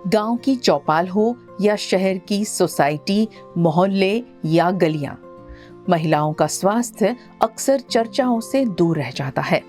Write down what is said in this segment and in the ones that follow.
गांव की चौपाल हो या शहर की सोसाइटी, मोहल्ले या गलियां, महिलाओं का स्वास्थ्य अक्सर चर्चाओं से दूर रह जाता है।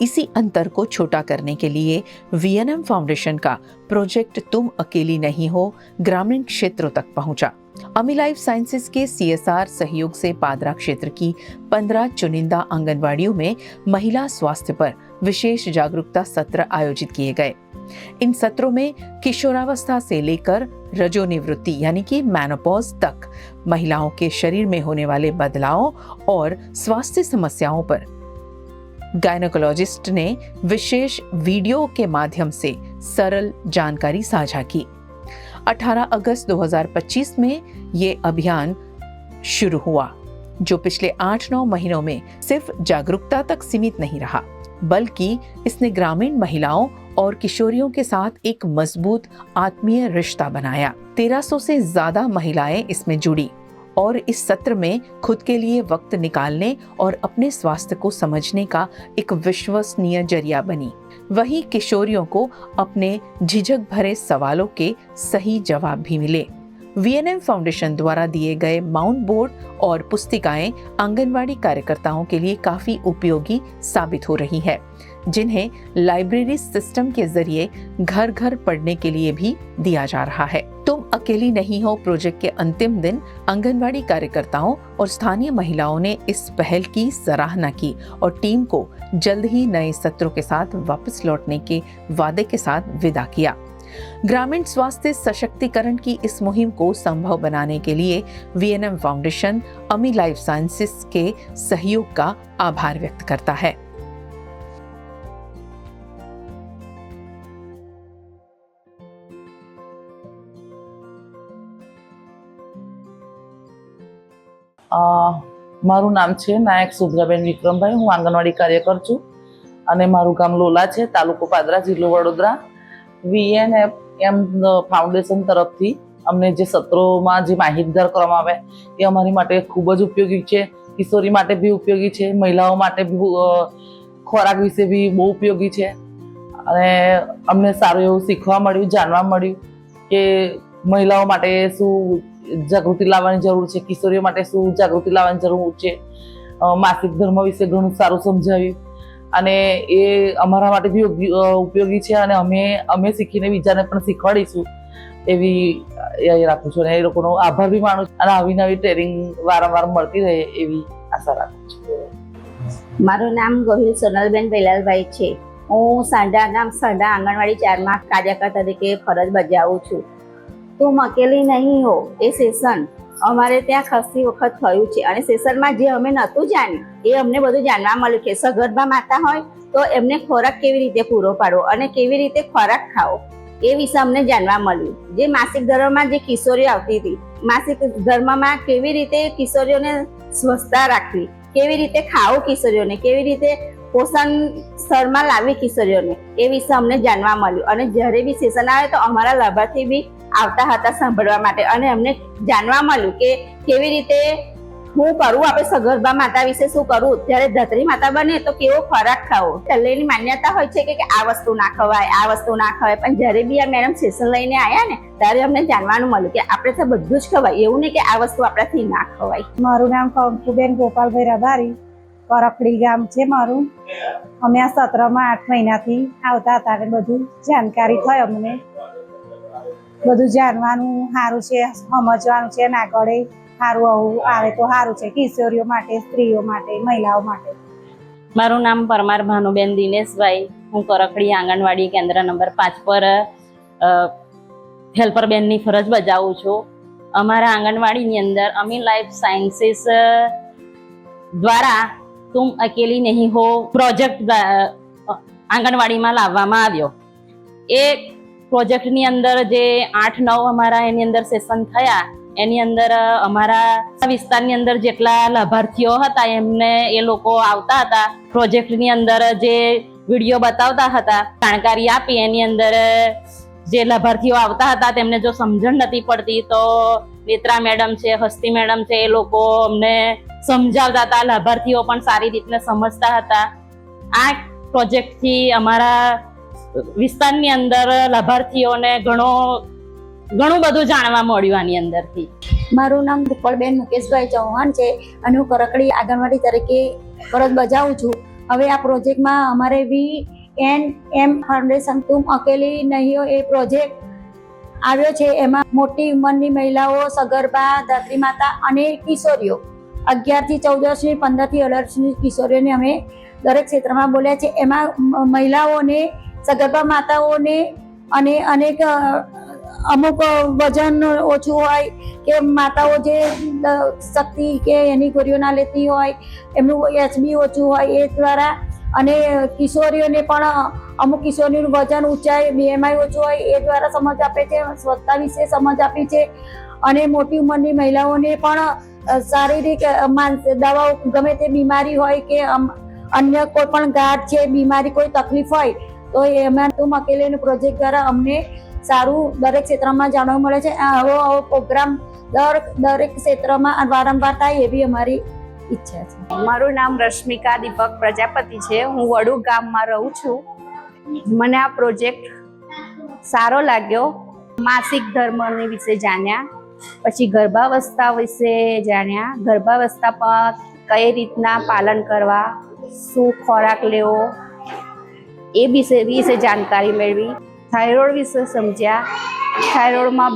इसी अंतर को छोटा करने के लिए वीएनएम फाउंडेशन का प्रोजेक्ट तुम अकेली नहीं हो ग्रामीण क्षेत्रों तक पहुंचा। अमी लाइफ साइंसेज के सीएसआर सहयोग से पादरा क्षेत्र की 15 चुनिंदा आंगनवाड़ियों में महिला स्वास्थ्य पर विशेष जागरूकता सत्र आयोजित किए गए। इन सत्रों में किशोरावस्था से लेकर रजोनिवृत्ति यानी कि मेनोपॉज तक महिलाओं के शरीर में होने वाले बदलावों और स्वास्थ्य समस्याओं पर गायनोकोलॉजिस्ट ने विशेष वीडियो के माध्यम से सरल जानकारी साझा की। 18 अगस्त 2025 में ये अभियान शुरू हुआ, जो पिछले 8-9 महीनों में सिर्फ जागरूकता तक सीमित नहीं रहा, बल्कि इसने ग्रामीण महिलाओं और किशोरियों के साथ एक मजबूत आत्मीय रिश्ता बनाया। 1300 से ज्यादा महिलाएं इसमें जुड़ी और इस सत्र में खुद के लिए वक्त निकालने और अपने स्वास्थ्य को समझने का एक विश्वसनीय जरिया बनी। वहीं किशोरियों को अपने झिझक भरे सवालों के सही जवाब भी मिले। वीएनएम फाउंडेशन द्वारा दिए गए माउंट बोर्ड और पुस्तिकाएं आंगनवाड़ी कार्यकर्ताओं के लिए काफी उपयोगी साबित हो रही है, जिन्हें लाइब्रेरी सिस्टम के जरिए घर घर पढ़ने के लिए भी दिया जा रहा है। तुम अकेली नहीं हो प्रोजेक्ट के अंतिम दिन आंगनवाड़ी कार्यकर्ताओं और स्थानीय महिलाओं ने इस पहल की सराहना की और टीम को जल्द ही नए सत्रों के साथ वापस लौटने के वादे के साथ विदा किया। ग्रामीण स्वास्थ्य सशक्तिकरण की इस मुहिम को संभव बनाने के लिए वीएनएम फाउंडेशन अमी लाइफ साइंसेज के सहयोग का आभार व्यक्त करता है। મારું નામ છે નાયક સુધરાબેન વિક્રમભાઈ। હું આંગણવાડી કાર્યકર છું અને મારું ગામ લોલા છે, તાલુકો પાદરા, જિલ્લો વડોદરા। વીએનએમ ફાઉન્ડેશન તરફથી અમને જે સત્રોમાં જે માહિતગાર કરવામાં આવે એ અમારી માટે ખૂબ જ ઉપયોગી છે। કિશોરી માટે બી ઉપયોગી છે, મહિલાઓ માટે બી ખોરાક વિશે બી બહુ ઉપયોગી છે અને અમને સારું એવું શીખવા મળ્યું, જાણવા મળ્યું કે મહિલાઓ માટે શું જાગૃતિ લાવવાની જરૂર છે, કિશોરીઓ માટે શું જાગૃતિ લાવવાની જરૂર છે। માસિક ધર્મ વિશે ઘણું સારું સમજાવ્યું અને એ અમારા માટે બી ઉપયોગી છે અને અમે શીખીને બીજાને પણ શીખવાડીશું એવી રાખું છું અને એ લોકોનો આભાર બી માનું છું અને આવી નવી ટ્રેનિંગ વારંવાર મળતી રહે એવી આશા રાખું છું। મારું નામ ગોહિલ સોનલબેન વેલાલભાઈ છે। હું સાંઢા ગામ સાંઢા આંગણવાડી 4માં કાર્યકર તરીકે ફરજ બજાવું છું। तुम अकेली नहीं हो એ સેશન અમારે ત્યાં ખાસી વખત થયું છે અને સેશનમાં જે અમે નહોતું જાણ્યું એ અમને બધું જાણવા મળ્યું કે સગર્ભા માતા હોય તો એમને ખોરાક કેવી રીતે પૂરો પાડવો અને કેવી રીતે ખોરાક ખાવો એ વિશે અમને જાણવા મળ્યું। જે માસિક ધર્મમાં જે કિશોરીઓ આવતી હતી, માસિક ધર્મમાં કેવી રીતે કિશોરીઓને સ્વસ્થતા રાખવી, કેવી રીતે ખાવું કિશોરીઓને, કેવી રીતે પોષણ સ્તરમાં લાવવી કિશોરીઓને એ વિશે અમને જાણવા મળ્યું અને જ્યારે બી સેશન આવે તો અમારા લાભાર્થી બી આવતા હતા સાંભળવા માટે અને અમને જાણવા મળ્યું કે કેવી રીતે હું કરું, આપણે સગર્ભા માતા વિશે શું કરવું, જ્યારે ધત્રી માતા બને તો કેવો ખોરાક ખાવો। પહેલેની માન્યતા હોય છે કે આ વસ્તુ ના ખવાય, આ વસ્તુ ના ખવાય, પણ જ્યારે બી આ મેડમ સેશન લઈને આવ્યા ને ત્યારે અમને જાણવાનું મળ્યું કે આપણે તો બધું જ ખવાય, એવું નહીં કે આ વસ્તુ આપણાથી ના ખવાય। મારું નામ કંકુબેન ગોપાલભાઈ રબારી, કરકડી ગામ છે મારું। અમે આ સત્રમાં 8 મહિનાથી આવતા હતા અને બધું જાણકારી થઈ, અમને બધું જાણવાનું સારું છે, સમજવાનું છે અને આગળ સારું આવું આવે તો સારું છે કિશોરીઓ માટે, સ્ત્રીઓ માટે, મહિલાઓ માટે। મારું નામ પરમાર ભાનુબેન દિનેશભાઈ। હું કરકડી આંગણવાડી કેન્દ્ર નંબર 5 પર હેલ્પર બેનની ફરજ બજાવું છું। અમારા આંગણવાડીની અંદર અમી લાઈફ સાયન્સીસ દ્વારા तुम अकेली नहीं हो પ્રોજેક્ટ આંગણવાડીમાં લાવવામાં આવ્યો। એ પ્રોજેક્ટની અંદર જે 8-9 અમારા એની અંદર સેશન થયા, એની અંદર અમારા વિસ્તારની અંદર જેટલા લાભાર્થીઓ હતા એમને એ લોકો આવતા હતા, પ્રોજેક્ટની અંદર જે વિડીયો બતાવતા હતા, જાણકારી આપી, એની અંદર જે લાભાર્થીઓ આવતા હતા તેમને જો સમજણ નથી પડતી તો નેત્રા મેડમ છે, હસ્તી મેડમ છે, એ લોકો અમને સમજાવતા હતા, લાભાર્થીઓ પણ સારી રીતે સમજતા હતા। આ પ્રોજેક્ટથી અમારા વિસ્તારની અંદર લાભાર્થીઓને ઘણો ઘણું બધું જાણવા મળ્યું આની અંદરથી. મારું નામ રૂપલબેન મુકેશભાઈ ચૌહાણ છે અને હું કરકડી આંગણવાડી તરીકે ફરજ બજાવું છું. હવે આ પ્રોજેક્ટમાં અમારે VNM ફાઉન્ડેશન તુમ અકેલી નહીં હો એ પ્રોજેક્ટ આવ્યો છે. એમાં મોટી ઉંમરની મહિલાઓ, સગર્ભા, ધાત્રી માતા અને કિશોરીઓ 11 થી 14 વર્ષની, 15 થી 18 વર્ષની કિશોરીઓને અમે દરેક ક્ષેત્રમાં બોલ્યા છે. એમાં મહિલાઓને, સગર્ભા માતાઓને અને અનેક અમુક વજન ઓછું હોય કે માતાઓ જે શક્તિ કે એની ગોળીઓ ના લેતી હોય, એમનું HB ઓછું હોય એ દ્વારા, અને કિશોરીઓને પણ અમુક કિશોરીનું વજન, ઊંચાઈ, BMI ઓછું હોય એ દ્વારા સમજ આપે છે, સ્વચ્છતા વિશે સમજ આપી છે. અને મોટી ઉંમરની મહિલાઓને પણ શારીરિક દવાઓ, ગમે તે બીમારી હોય કે અન્ય કોઈ પણ ગાંઠ છે, બીમારી, કોઈ તકલીફ હોય તો એમાં તુમ અકેલીનો પ્રોજેક્ટ દ્વારા અમને સારું દરેક ક્ષેત્રમાં જાણવા મળે છે. આવો પ્રોગ્રામ દરેક ક્ષેત્રમાં વારંવાર થાય એવી અમારી ઈચ્છા છે. મારું નામ રશ્મિકા દીપક પ્રજાપતિ છે. હું વડુ ગામમાં રહું છું. મને આ પ્રોજેક્ટ સારો લાગ્યો. માસિક ધર્મની વિશે જાણ્યા, પછી ગર્ભાવસ્થા વિશે જાણ્યા, ગર્ભાવસ્થા પર કઈ રીતના પાલન કરવા, શું ખોરાક લેવો એ વિશે જાણકારી મેળવી. થાઇરોઇડ વિશે સમજ્યા. થાઇરોઇડમાં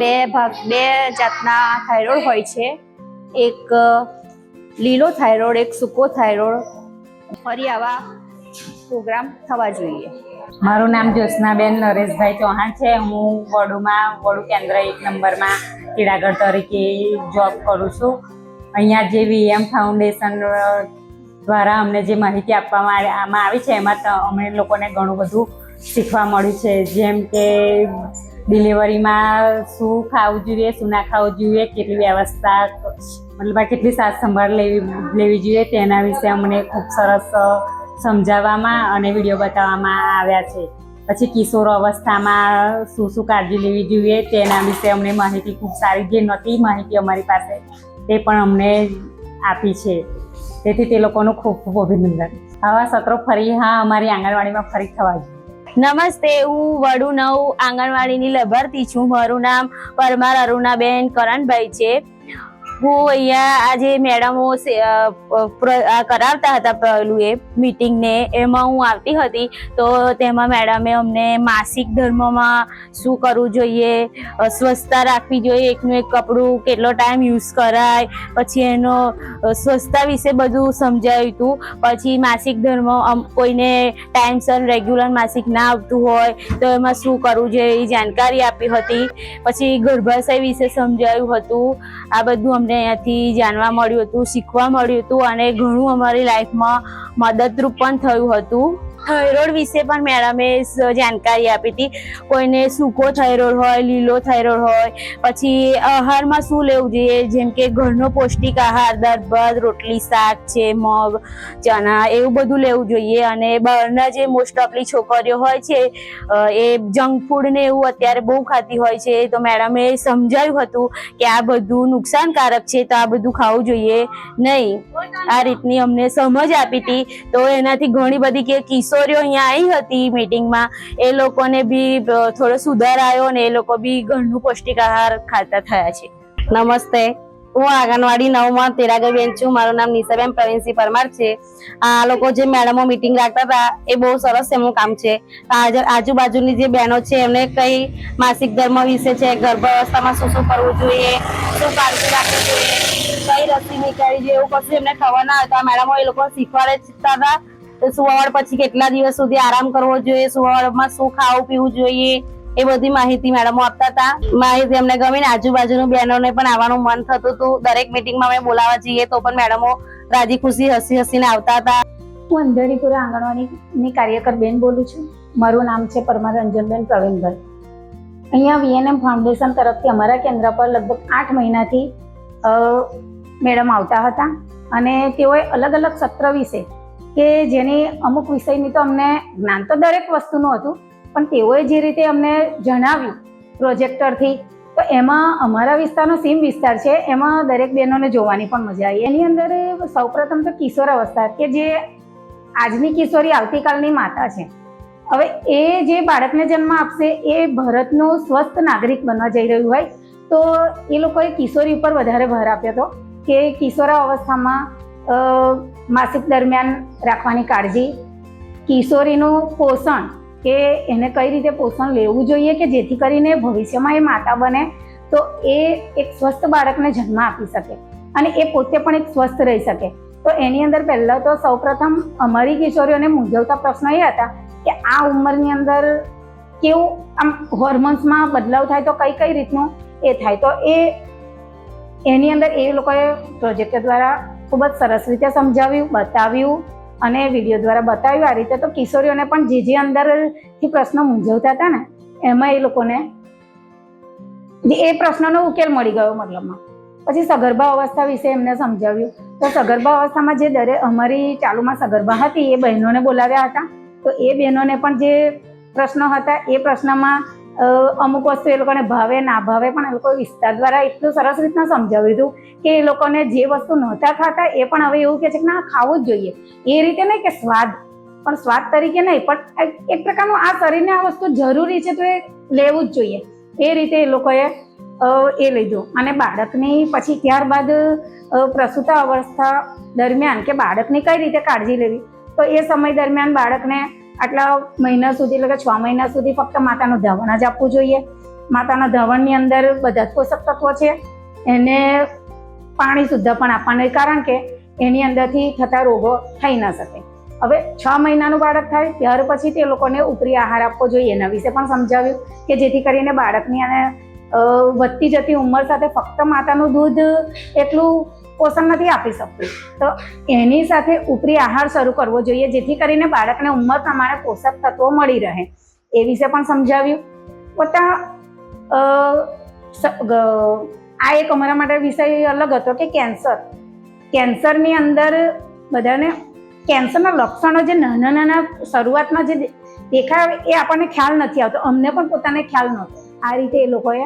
બે જાતના થાઇરોઇડ હોય છે, એક લીલો થાઇરોઇડ, એક સૂકો થાઇરોઇડ. ફરી આવા પ્રોગ્રામ થવા જોઈએ. મારું નામ જ્યોત્સનાબેન નરેશભાઈ ચૌહાણ છે. હું વડુ કેન્દ્ર 1 નંબરમાં તેડાગર તરીકે જોબ કરું છું. અહીંયા જે VM ફાઉન્ડેશન દ્વારા અમને જે માહિતી આપવામાં આવી છે એમાં અમને લોકોને ઘણું બધું શીખવા મળ્યું છે. જેમ કે ડિલિવરીમાં શું ખાવું જોઈએ, શું ના ખાવું જોઈએ, કેટલી વ્યવસ્થા, મતલબ કેટલી સાર સંભાળ લેવી જોઈએ તેના વિશે અમને ખૂબ સરસ સમજાવવામાં અને વિડીયો બતાવવામાં આવ્યા છે. પછી કિશોર અવસ્થામાં શું શું કાળજી લેવી જોઈએ તેના વિશે અમને માહિતી ખૂબ સારી, જે નહોતી માહિતી અમારી પાસે તે પણ અમને આપી છે. તેથી તે લોકોનું ખૂબ ખૂબ અભિનંદન. આવા સત્રો ફરી અમારી આંગણવાડીમાં ફરી થવા જોઈએ. નમસ્તે, હું વડુ 9 આંગણવાડીની લાભાર્થી છું. મારું નામ પરમાર અરુણાબેન કરણભાઈ છે. હું અહીંયા આજે મેડમો કરાવતા હતા પેલું એ મીટિંગને, એમાં હું આવતી હતી. તો તેમાં મેડમે અમને માસિક ધર્મમાં શું કરવું જોઈએ, સ્વચ્છતા રાખવી જોઈએ, એકનું એક કપડું કેટલો ટાઈમ યુઝ કરાય, પછી એનો સ્વચ્છતા વિશે બધું સમજાવ્યું હતું. પછી માસિક ધર્મ કોઈને ટાઈમસર રેગ્યુલર માસિક ના આવતું હોય તો એમાં શું કરવું જોઈએ એ જાણકારી આપી હતી. પછી ગર્ભાશય વિશે સમજાવ્યું હતું. આ બધું અહીંયાથી જાણવા મળ્યું હતું, શીખવા મળ્યું હતું અને ઘણું અમારી લાઈફમાં મદદરૂપ પણ થયું હતું. થાઇરોઇડ વિશે પણ મેડમે જાણકારી આપી હતી. કોઈને સૂકો થાઇરોઇડ હોય, લીલો થાઇરોઇડ હોય, પછી આહારમાં શું લેવું જોઈએ, જેમ કે ઘરનો પૌષ્ટિક આહાર, દાળ ભાત, રોટલી, શાક છે, મગ, ચણા, એવું બધું લેવું જોઈએ. અને બહારના જે મોસ્ટ ઓફલી છોકરીઓ હોય છે એ જંક ફૂડ ને એવું અત્યારે બહુ ખાતી હોય છે. તો મેડમે સમજાવ્યું હતું કે આ બધું નુકસાનકારક છે, તો આ બધું ખાવું જોઈએ નહીં. આ રીતની અમને સમજ આપી હતી. તો એનાથી ઘણી બધી કે કિશોરીઓ અહીંયા આવી હતી મીટિંગમાં, એ લોકોને બી થોડો સુધાર આવ્યો અને એ લોકો બી ઘરનું પૌષ્ટિક આહાર ખાતા થયા છે. નમસ્તે, હું આંગણવાડી 9માં તેડાગર બેન છું. મારું નામ નિશાબેન પ્રવીણસિંહ પરમાર છે. આ લોકો જે મેડમો મીટિંગ રાખતા હતા એ બહુ સરસ એમનું કામ છે. આજુબાજુની જે બહેનો છે એમને કઈ માસિક ધર્મ વિશે છે, ગર્ભાવસ્થામાં શું શું કરવું જોઈએ, શું કાળજી રાખવી જોઈએ, કઈ રસી નીકળવી જોઈએ, એવું કશું એમને ખબર ના હતા. મેડમો એ લોકો શીખવાડતા હતા. સુવાવડ પછી કેટલા દિવસ સુધી આરામ કરવો જોઈએ, સુવાવડમાં શું ખાવું પીવું જોઈએ, એ બધી માહિતી મેડમો આપતા હતા. માહિતી અમને ગમીને આજુબાજુની બહેનોને પણ આવવાનું મન થતું હતું. દરેક મિટિંગમાં અમે બોલાવવા જઈએ તો પણ મેડમો રાજી ખુશી હસીને આવતા હતા. હું અંધેરીપુરા આંગણવાડીની કાર્યકર બેન બોલું છું. મારું નામ છે પરમાર રંજનબેન પ્રવીણભાઈ. અહીંયા VNM ફાઉન્ડેશન તરફથી અમારા કેન્દ્ર પર લગભગ 8 મહિનાથી મેડમ આવતા હતા અને તેઓએ અલગ અલગ સત્ર વિશે કે જેની અમુક વિષયની તો અમને જ્ઞાન તો દરેક વસ્તુનું હતું, પણ તેઓએ જે રીતે અમને જણાવ્યું પ્રોજેક્ટરથી, તો એમાં અમારા વિસ્તારનો સીમ વિસ્તાર છે, એમાં દરેક બહેનોને જોવાની પણ મજા આવી. એની અંદર સૌપ્રથમ તો કિશોર અવસ્થા, કે જે આજની કિશોરી આવતીકાલની માતા છે, હવે એ જે બાળકને જન્મ આપશે એ ભારતનો સ્વસ્થ નાગરિક બનવા જઈ રહ્યું હોય તો એ લોકોએ કિશોરી ઉપર વધારે ભાર આપ્યો હતો કે કિશોરા અવસ્થામાં માસિક દરમિયાન રાખવાની કાળજી, કિશોરીનું પોષણ કે એને કઈ રીતે પોષણ લેવું જોઈએ કે જેથી કરીને ભવિષ્યમાં એ માતા બને તો એ એક સ્વસ્થ બાળકને જન્મ આપી શકે અને એ પોતે પણ એક સ્વસ્થ રહી શકે. તો એની અંદર પહેલાં તો સૌપ્રથમ અમારી કિશોરીઓને મૂંઝવતા પ્રશ્નો એ હતા કે આ ઉંમરની અંદર કેવું આમ હોર્મોન્સમાં બદલાવ થાય તો કઈ કઈ રીતનું એ થાય. તો એની અંદર એ લોકોએ પ્રોજેક્ટ દ્વારા ખૂબ જ સરસ રીતે સમજાવ્યું, બતાવ્યું અને વિડીયો દ્વારા બતાવ્યું. આ રીતે તો કિશોરીઓને પણ જે અંદરથી પ્રશ્નો મૂંઝવતા હતા ને એમાં એ લોકોને એ પ્રશ્નનો ઉકેલ મળી ગયો. મતલબમાં પછી સગર્ભા અવસ્થા વિશે એમને સમજાવ્યું. તો સગર્ભા અવસ્થામાં જે અમારી ચાલુમાં સગર્ભા હતી એ બહેનોને બોલાવ્યા હતા. તો એ બહેનોને પણ જે પ્રશ્નો હતા એ પ્રશ્નમાં અમુક વસ્તુ એ લોકોને ભાવે ના ભાવે પણ એ લોકો વિસ્તાર દ્વારા એટલું સરસ રીતના સમજાવ્યું હતું કે એ લોકોને જે વસ્તુ નહોતા ખાતા એ પણ હવે એવું કહે છે કે ના ખાવું જ જોઈએ. એ રીતે નહીં કે સ્વાદ, પણ સ્વાદ તરીકે નહીં પણ એક પ્રકારનું આ શરીરને આ વસ્તુ જરૂરી છે તો એ લેવું જ જોઈએ. એ રીતે એ લોકોએ એ લીધું. અને બાળકની પછી ત્યારબાદ પ્રસૂતા અવસ્થા દરમિયાન કે બાળકની કઈ રીતે કાળજી લેવી, તો એ સમય દરમિયાન બાળકને આટલા મહિના સુધી એટલે કે 6 મહિના સુધી ફક્ત માતાનું ધાવણ જ આપવું જોઈએ. માતાના ધાવણની અંદર બધા જ પોષક તત્વો છે, એને પાણી શુદ્ધ પણ આપવાનું, કારણ કે એની અંદરથી થતા રોગો થઈ ન શકે. હવે 6 મહિનાનું બાળક થાય ત્યાર પછી તે લોકોને ઉપરી આહાર આપવો જોઈએ. એના વિશે પણ સમજાવ્યું કે જેથી કરીને બાળકની અને વધતી જતી ઉંમર સાથે ફક્ત માતાનું દૂધ એટલું પોષણ નથી આપી શકતું, તો એની સાથે ઉપરી આહાર શરૂ કરવો જોઈએ જેથી કરીને બાળકને ઉંમર પ્રમાણે પોષક તત્વો મળી રહે. એ વિશે પણ સમજાવ્યું. પોતા આ એક અમારા માટે વિષય અલગ હતો કે કેન્સરની અંદર બધાને કેન્સરના લક્ષણો જે નાના નાના શરૂઆતમાં જે દેખાય એ આપણને ખ્યાલ નથી આવતો. અમને પણ પોતાને ખ્યાલ નહોતો. આ રીતે એ લોકોએ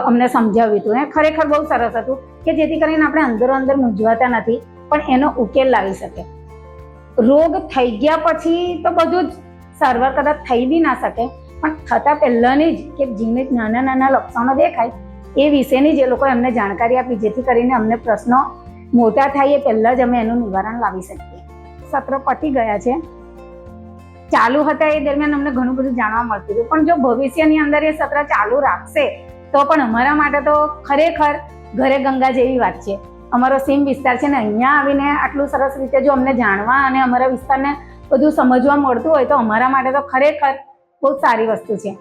અમને સમજાવ્યું હતું. એ ખરેખર બહુ સરસ હતું કે જેથી કરીને આપણે અંદરો અંદર મૂંઝવાતા નથી પણ એનો ઉકેલ લાવી શકે. રોગ થઈ ગયા પછી તો બધું જ સારવાર કદાચ થઈ બી ના શકે, પણ થતાં પહેલાંની જ કે જેને નાના નાના લક્ષણો દેખાય એ વિશેની જ એ લોકોએ અમને જાણકારી આપી જેથી કરીને અમને પ્રશ્નો મોટા થાય એ પહેલાં જ અમે એનું નિવારણ લાવી શકીએ. સત્ર પતી ગયા છે, ચાલુ હતા એ દરમિયાન અમને ઘણું બધું જાણવા મળતું હતું, પણ જો ભવિષ્યની અંદર એ સત્ર ચાલુ રાખશે તો પણ અમારા માટે તો ખરેખર ઘરે ગંગા જેવી વાત છે. અમારો સીમ વિસ્તાર છે ને અહીંયા આવીને આટલું સરસ રીતે જો અમને જાણવા અને અમારા વિસ્તારને બધું સમજવા મળતું હોય તો અમારા માટે તો ખરેખર બહુ સારી વસ્તુ છે.